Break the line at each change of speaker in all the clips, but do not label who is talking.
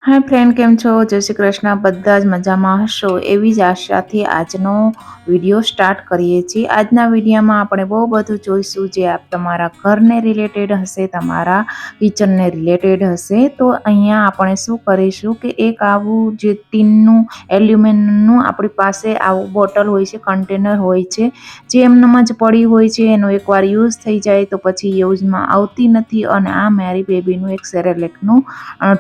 હાય friend, કેમ છો? જય શ્રી કૃષ્ણ. બધા જ મજામાં હશો એવી જ આશાથી આજનો વિડીયો સ્ટાર્ટ કરીએ છીએ. આજના વિડીયોમાં આપણે બહુ બધું જોઈશું જે તમારા ઘરને રિલેટેડ હશે, તમારા કિચનને રિલેટેડ હશે. તો અહીંયા આપણે શું કરીશું કે એક આવું જે ટીનનું એલ્યુમિનિયમનું આપણી પાસે આવું બોટલ હોય છે, કન્ટેનર હોય છે, જે એમનેમ જ પડી હોય છે. એનો એકવાર યુઝ થઈ જાય તો પછી યુઝમાં આવતી નથી. અને આ મારી બેબીનું એક સેરેલેકનું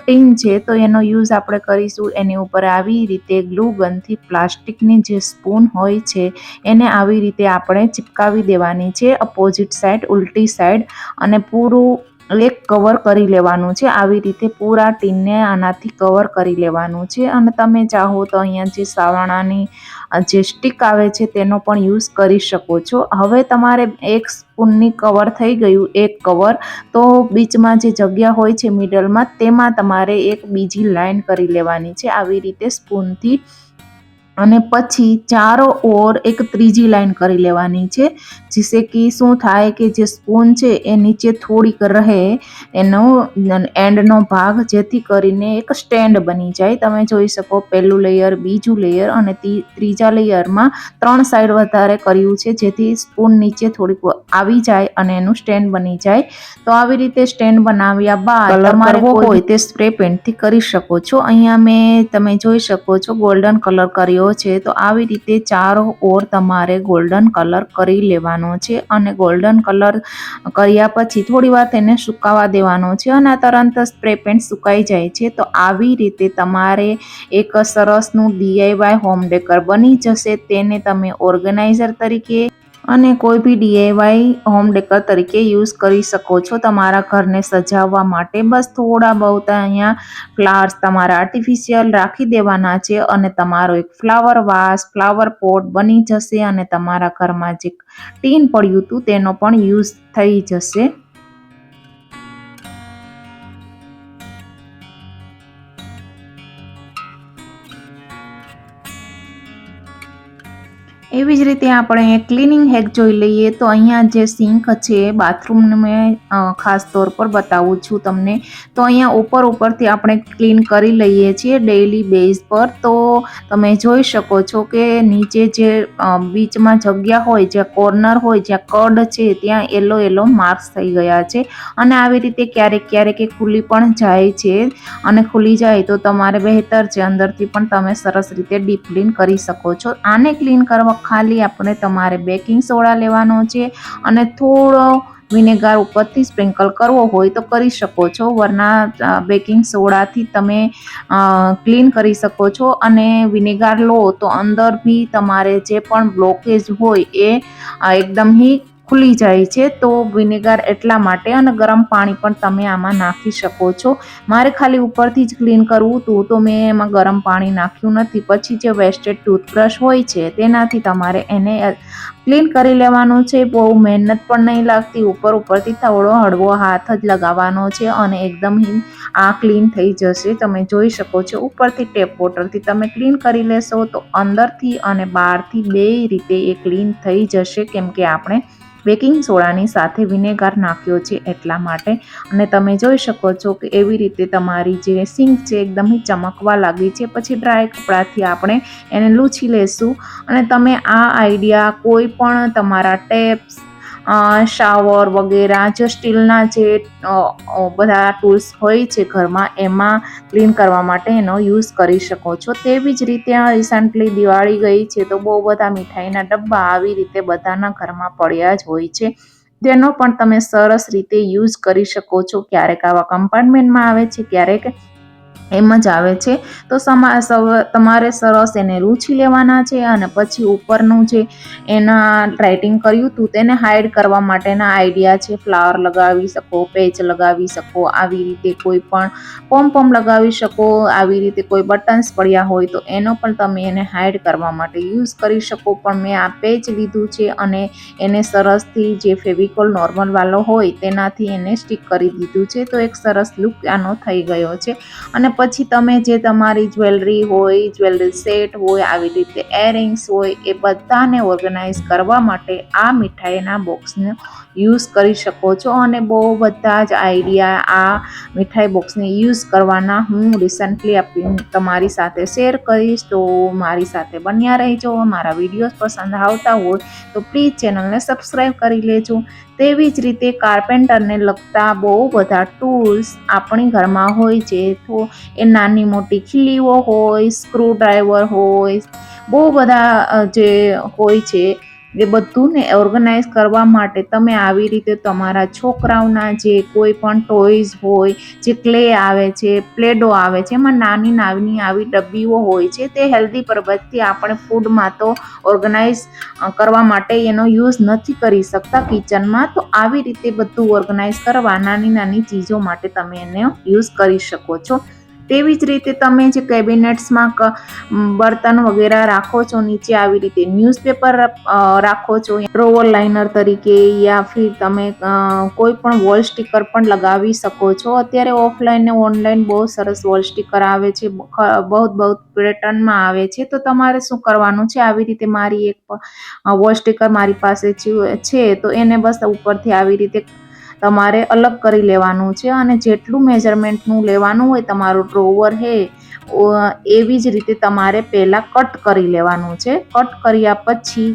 ટીન છે, તો એનો યુઝ આપણે કરીશું. એની ઉપર આવી રીતે ગ્લુ ગનથી પ્લાસ્ટિકની જે સ્પૂન હોય છે એને આવી રીતે આપણે ચિપકાવી દેવાની છે, અપોઝિટ સાઈડ, ઉલટી સાઈડ, અને પૂરું એક કવર કરી લેવાનું છે. આવી રીતે પૂરા ટીનને આનાથી કવર કરી લેવાનું છે. અને તમે ચાહો તો અહીંયા જે સાવરણાની જે સ્ટીક આવે છે તેનો પણ યુઝ કરી શકો છો. હવે તમારે એક સ્પૂનની કવર થઈ ગયું, એક કવર, તો બીચમાં જે જગ્યા હોય છે મિડલમાં, તેમાં તમારે એક બીજી લાઈન કરી લેવાની છે આવી રીતે સ્પૂનથી. અને પછી ચારો ઓર એક ત્રીજી લાઈન કરી લેવાની છે, जिससे कि શું થાય કે જે સ્પૂન છે એ નીચે થોડીક રહે એનો એન્ડનો ભાગ, જેથી કરીને એક સ્ટેન્ડ બની જાય. તમે જોઈ શકો પહેલું લેયર, બીજું લેયર અને ત્રીજા લેયરમાં 3 સાઈડ વધારે કર્યું છે, જેથી સ્પૂન નીચે થોડીક આવી જાય અને એનું સ્ટેન્ડ બની જાય. તો આવી રીતે સ્ટેન્ડ બનાવ્યા બાદ તમારે કરવો હોય તે સ્પ્રે પેન્ટથી કરી શકો છો. અહીંયા તમે જોઈ શકો છો ગોલ્ડન કલર કર્યો છે. તો આવી રીતે ચારો ઓર તમારે ગોલ્ડન કલર કરી લેવાનો છે. અને ગોલ્ડન કલર કર્યા પછી થોડી વાર તેને સુકાવા દેવાનો છે, અને તરત સ્પ્રે પેન્ટ સુકાઈ જાય છે. તો આવી રીતે તમારે એક સરસનું DIY હોમ ડેકર બની જશે. તેને તમે ઓર્ગેનાઇઝર તરીકે અને કોઈ બી DIY હોમ ડેકર તરીકે યુઝ કરી શકો છો તમારા ઘરને સજાવવા માટે. બસ થોડા બહુ અહીંયા ફ્લાવર્સ તમારે આર્ટિફિશિયલ રાખી દેવાના છે અને તમારો એક ફ્લાવર વાસ, ફ્લાવર પોટ બની જશે. અને તમારા ઘરમાં જે ટીન પડ્યું હતું તેનો પણ યુઝ થઈ જશે. એવી જ રીતે આપણે ક્લિનિંગ હેક જોઈ લઈએ. તો અહીંયા જે સિંક છે, બાથરૂમને મેં ખાસ તौर પર બતાવું છું તમને. તો અહીંયા ઉપરથી આપણે ક્લીન કરી લઈએ છીએ ડેઇલી બેઝ પર. તો તમે જોઈ શકો છો કે નીચે જે બીચમાં જગ્યા હોય, જ્યાં કોર્નર હોય, જ્યાં કડ છે, ત્યાં યલો માર્ક્સ થઈ ગયા છે. અને આવી રીતે ક્યારેક ક્યારેક એ ખુલ્લી પણ જાય છે. અને ખુલી જાય તો તમારે બહેતર છે, અંદરથી પણ તમે સરસ રીતે ડીપ ક્લીન કરી શકો છો. આને ક્લીન કરવા ખાલી આપણે તમારે બેકિંગ સોડા લેવાનો છે અને થોડો વિનેગર ઉપરથી સ્પ્રિંકલ કરવો હોય તો કરી શકો છો. વરના બેકિંગ સોડાથી તમે ક્લીન કરી શકો છો. અને વિનેગર લો તો અંદર બી તમારે જે પણ બ્લોકેજ હોય એ એકદમ ખુલી જાય છે. તો વિનેગર એટલા માટે. અને ગરમ પાણી પણ તમે આમાં નાખી શકો છો. મારે ખાલી ઉપરથી જ ક્લીન કરવું હતું તો મેં એમાં ગરમ પાણી નાખ્યું નથી. પછી જે વેસ્ટેડ ટૂથબ્રશ હોય છે તેનાથી તમારે એને ક્લીન કરી લેવાનું છે. બહુ મહેનત પણ નહીં લાગતી. ઉપરથી થોડો હળવો હાથ જ લગાવવાનો છે અને એકદમ આ ક્લીન થઈ જશે. તમે જોઈ શકો છો ઉપરથી ટેપ વોટરથી તમે ક્લીન કરી લેશો તો અંદરથી અને બહારથી બે રીતે એ ક્લીન થઈ જશે, કેમ કે આપણે બેકિંગ સોડાની સાથે વિનેગર નાખ્યો છે એટલા માટે. અને તમે જોઈ શકો છો કે એવી રીતે તમારી જે સિંક છે એકદમ ચમકવા લાગી છે. પછી ડ્રાય કપડાથી આપણે એને લૂછી લેશું. અને તમે આ આઈડિયા કોઈ પણ તમારા ટેપ્સ, શાવર વગેરે, જે સ્ટીલના જે બધા ટૂલ્સ હોય છે ઘરમાં, એમાં ક્લીન કરવા માટે એનો યુઝ કરી શકો છો. તેવી જ રીતે રિસન્ટલી દિવાળી ગઈ છે તો બહુ બધા મીઠાઈના ડબ્બા આવી રીતે બધાના ઘરમાં પડ્યા જ હોય છે. તેનો પણ તમે સરસ રીતે યુઝ કરી શકો છો. ક્યારેક આવા કમ્પાર્ટમેન્ટમાં આવે છે, ક્યારેક એમ જ આવે છે. તો તમારે સરસ એને લૂછી લેવાના છે. અને પછી ઉપરનું જે એના રાઇટિંગ કર્યું હતું તેને હાઇડ કરવા માટેના આઈડિયા છે. ફ્લાવર લગાવી શકો, પેચ લગાવી શકો, આવી રીતે કોઈ પણ પોમ લગાવી શકો. આવી રીતે કોઈ બટન્સ પડ્યા હોય તો એનો પણ તમે એને હાઇડ કરવા માટે યુઝ કરી શકો. પણ મેં આ પેચ લીધું છે અને એને સરસથી જે ફેવિકોલ નોર્મલ વાળો હોય તેનાથી એને સ્ટીક કરી દીધું છે. તો એક સરસ લુક આનો થઈ ગયો છે. અને પછી તમે જે તમારી જ્વેલરી હોય, જ્વેલરી સેટ હોય, આવી રીતે એરિંગ્સ હોય, એ બધાને ઓર્ગેનાઇઝ કરવા માટે આ મીઠાઈના બોક્સનો યુઝ કરી શકો છો. અને બહુ બધા જ આઈડિયા આ મીઠાઈ બોક્સને યુઝ કરવાના હું રિસન્ટલી તમારી સાથે શેર કરીશ. તો મારી સાથે બન્યા રહેજો. મારા વિડીયોઝ પસંદ આવતા હોય તો પ્લીઝ ચેનલને સબસ્ક્રાઈબ કરી લેજો. તેવી જ રીતે કાર્પેન્ટરને લગતા બહુ બધા ટૂલ્સ આપણી ઘરમાં હોય છે. તો એ નાની મોટી ખીલીઓ હોય, સ્ક્રૂડ્રાઈવર હોય, બહુ બધા જે હોય છે એ બધુંને ઓર્ગેનાઇઝ કરવા માટે તમે આવી રીતે તમારા છોકરાઓના જે કોઈ પણ ટોયઝ હોય, જે ક્લે આવે છે, પ્લેડો આવે છે, એમાં નાની નાની આવી ડબ્બીઓ હોય છે. તે હેલ્ધી પર્પઝથી આપણે ફૂડમાં તો ઓર્ગેનાઇઝ કરવા માટે એનો યુઝ નથી કરી શકતા કિચનમાં. તો આવી રીતે બધું ઓર્ગેનાઇઝ કરવા નાની નાની ચીજો માટે તમે એનો યુઝ કરી શકો છો. તેવી જ રીતે તમે જે કેબિનેટ્સમાં બર્તન વગેરે રાખો છો, નીચે આવી રીતે ન્યૂઝપેપર રાખો છો ડ્રોવર લાઇનર તરીકે, યા ફિર તમે કોઈ પણ વોલ સ્ટીકર પણ લગાવી શકો છો. અત્યારે ઓફલાઈન ને ઓનલાઈન બહુ સરસ વોલ સ્ટીકર આવે છે, બહુ પેટર્નમાં આવે છે. તો તમારે શું કરવાનું છે, આવી રીતે મારી એક વોલ સ્ટીકર મારી પાસે છે તો એને બસ ઉપરથી આવી રીતે તમારે અલગ કરી લેવાનું છે. અને જેટલું મેઝરમેન્ટનું લેવાનું હોય તમારું ડ્રોવર એવી જ રીતે તમારે પહેલાં કટ કરી લેવાનું છે. કટ કર્યા પછી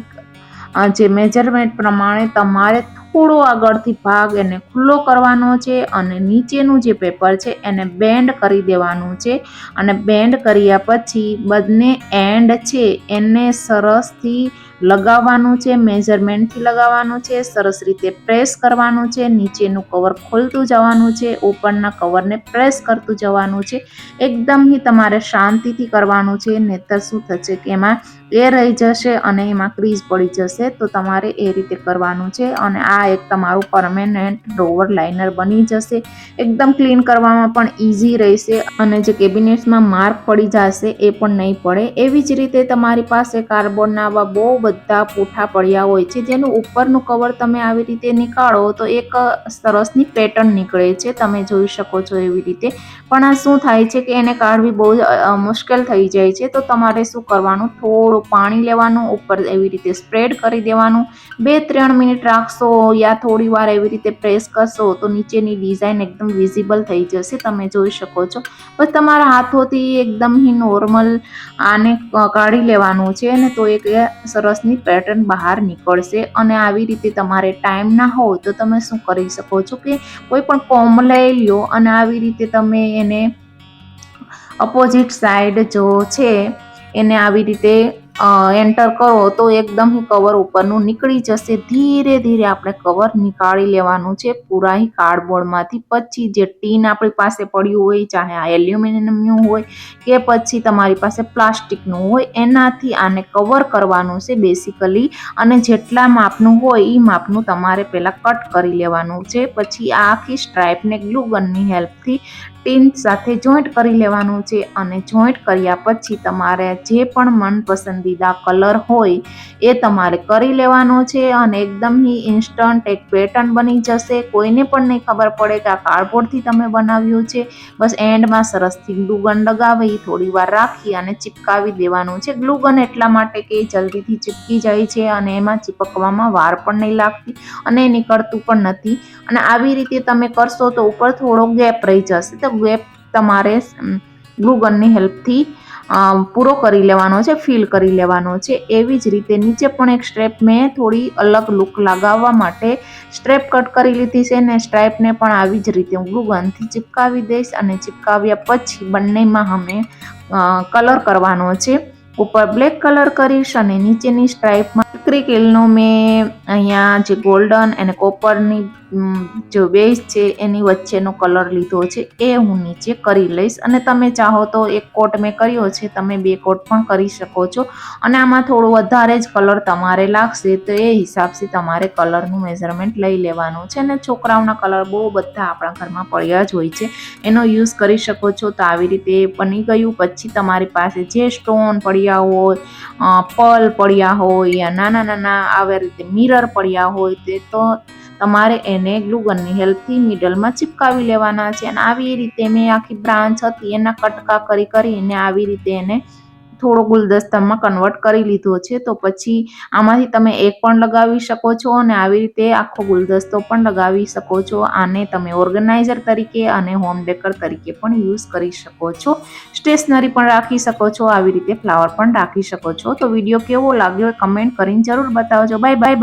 જે મેજરમેન્ટ પ્રમાણે તમારે થોડો આગળથી ભાગ એને ખુલ્લો કરવાનો છે અને નીચેનું જે પેપર છે એને બેન્ડ કરી દેવાનું છે. અને બેન્ડ કર્યા પછી બંને એન્ડ છે એને સરસથી લગાવવાનું છે, મેજરમેન્ટથી લગાવવાનું છે, સરસ રીતે પ્રેસ કરવાનું છે. નીચેનું કવર ખોલતું જવાનું છે, ઉપરના કવરને પ્રેસ કરતું જવાનું છે. એકદમ તમારે શાંતિથી કરવાનું છે, નહીંતર શું થશે કે એમાં એ રહી જશે અને એમાં ક્રીઝ પડી જશે. તો તમારે એ રીતે કરવાનું છે. અને આ એક તમારું પરમેનન્ટ ડ્રોવર લાઇનર બની જશે. એકદમ ક્લીન કરવામાં પણ ઇઝી રહેશે અને જે કેબિનેટ્સમાં માર્ક પડી જશે એ પણ નહીં પડે. એવી જ રીતે તમારી પાસે કાર્ડબોર્ડના આવા બહુ બધા પૂઠા પડ્યા હોય છે, જેનું ઉપરનું કવર તમે આવી રીતે નીકાળો તો એક સરસની પેટર્ન નીકળે છે, તમે જોઈ શકો છો એવી રીતે. પણ આ શું થાય છે કે એને કાઢવી બહુ મુશ્કેલ થઈ જાય છે. તો તમારે શું કરવાનું, થોડું પાણી લેવાનું, ઉપર એવી રીતે સ્પ્રેડ કરી દેવાનું. 2-3 મિનિટ રાખશો યા થોડી વાર એવી રીતે પ્રેસ કરશો તો નીચેની ડિઝાઇન એકદમ વિઝિબલ થઈ જશે, તમે જોઈ શકો છો. બસ તમારા હાથોથી એકદમ નોર્મલ આને કાઢી લેવાનું છે ને તો એક સરસની પેટર્ન બહાર નીકળશે. અને આવી રીતે તમારે ટાઈમ ના હોય તો તમે શું કરી શકો છો કે કોઈ પણ કોમ્બ લઈ લ્યો અને આવી રીતે તમે એને અપોઝિટ સાઈડ જો છે એને આવી રીતે એન્ટર કરો તો એકદમ કવર ઉપરનું નીકળી જશે. ધીરે ધીરે આપણે કવર નીકાળી લેવાનું છે પૂરા કાર્ડબોર્ડમાંથી. પછી જે ટીન આપણી પાસે પડ્યું હોય, ચાહે આ એલ્યુમિનિયમનું હોય કે પછી તમારી પાસે પ્લાસ્ટિકનું હોય, એનાથી આને કવર કરવાનું છે બેસિકલી. અને જેટલા માપનું હોય એ માપનું તમારે પહેલાં કટ કરી લેવાનું છે. પછી આ આખી સ્ટ્રાઈપને ગ્લુ ગનની હેલ્પથી ટીન સાથે જોઈન્ટ કરી લેવાનું છે. અને જોઈન્ટ કર્યા પછી તમારે જે પણ મનપસંદીદા કલર હોય એ તમારે કરી લેવાનો છે. અને એકદમ ઇન્સ્ટન્ટ એક પેટર્ન બની જશે. કોઈને પણ નહીં ખબર પડે કે આ કાર્ડબોર્ડથી તમે બનાવ્યું છે. બસ એન્ડમાં સરસથી ગ્લુગન લગાવી થોડી વાર રાખી અને ચિપકાવી દેવાનું છે. ગ્લુગન એટલા માટે કે જલ્દીથી ચીપકી જાય છે અને એમાં ચીપકવામાં વાર પણ નહીં લાગતી અને નીકળતું પણ નથી. અને આવી રીતે તમે કરશો તો ઉપર થોડો ગેપ રહી જશે, તો ગેપ તમારે ગ્લુગનની હેલ્પથી પૂરો કરી લેવાનો છે, ફિલ કરી લેવાનો છે. એવી જ રીતે નીચે પણ એક સ્ટ્રેપ મેં થોડી અલગ લુક લગાવવા માટે સ્ટ્રેપ કટ કરી લીધી છે ને સ્ટ્રાઈપને પણ આવી જ રીતે હું ગ્લુગનથી ચિપકાવી દઈશ. અને ચિપકાવ્યા પછી બંનેમાં અમે કલર કરવાનો છે. ઉપર બ્લેક કલર કરીશ અને નીચેની સ્ટ્રાઈપમાં ક્રિકેલનો મેં અહીંયા જે ગોલ્ડન અને કોપરની જે બેઝ છે એની વચ્ચેનો કલર લીધો છે એ હું નીચે કરી લઈશ. અને તમે ચાહો તો એક કોટ મેં કર્યો છે, તમે 2 કોટ પણ કરી શકો છો. અને આમાં થોડો વધારે જ કલર તમારે લાગશે તો એ હિસાબથી તમારે કલરનું મેઝરમેન્ટ લઈ લેવાનું છે. અને છોકરાઓના કલર બહુ બધા આપણા ઘરમાં પડ્યા જ હોય છે, એનો યુઝ કરી શકો છો. તો આવી રીતે બની ગયું. પછી તમારી પાસે જે સ્ટોન પડ્યા હોય, પર્લ પડ્યા હોય યા નાના નાના આવી રીતે મિરર પડ્યા હોય તે તો તમારે એને ગ્લુગનની હેલ્પથી મિડલમાં ચિપકાવી લેવાના છે. અને આવી રીતે મેં આખી બ્રાન્ચ હતી એના કટકા કરીને આવી રીતે એને થોડો ગુલદસ્તામાં કન્વર્ટ કરી લીધો છે. તો પછી આમાંથી તમે એક પણ લગાવી શકો છો અને આવી રીતે આખો ગુલદસ્તો પણ લગાવી શકો છો. આને તમે ઓર્ગેનાઇઝર તરીકે અને હોમ ડેકર તરીકે પણ યુઝ કરી શકો છો. સ્ટેશનરી પણ રાખી શકો છો, આવી રીતે ફ્લાવર પણ રાખી શકો છો. તો વિડીયો કેવો લાગ્યો કમેન્ટ કરીને જરૂર બતાવજો. Bye bye.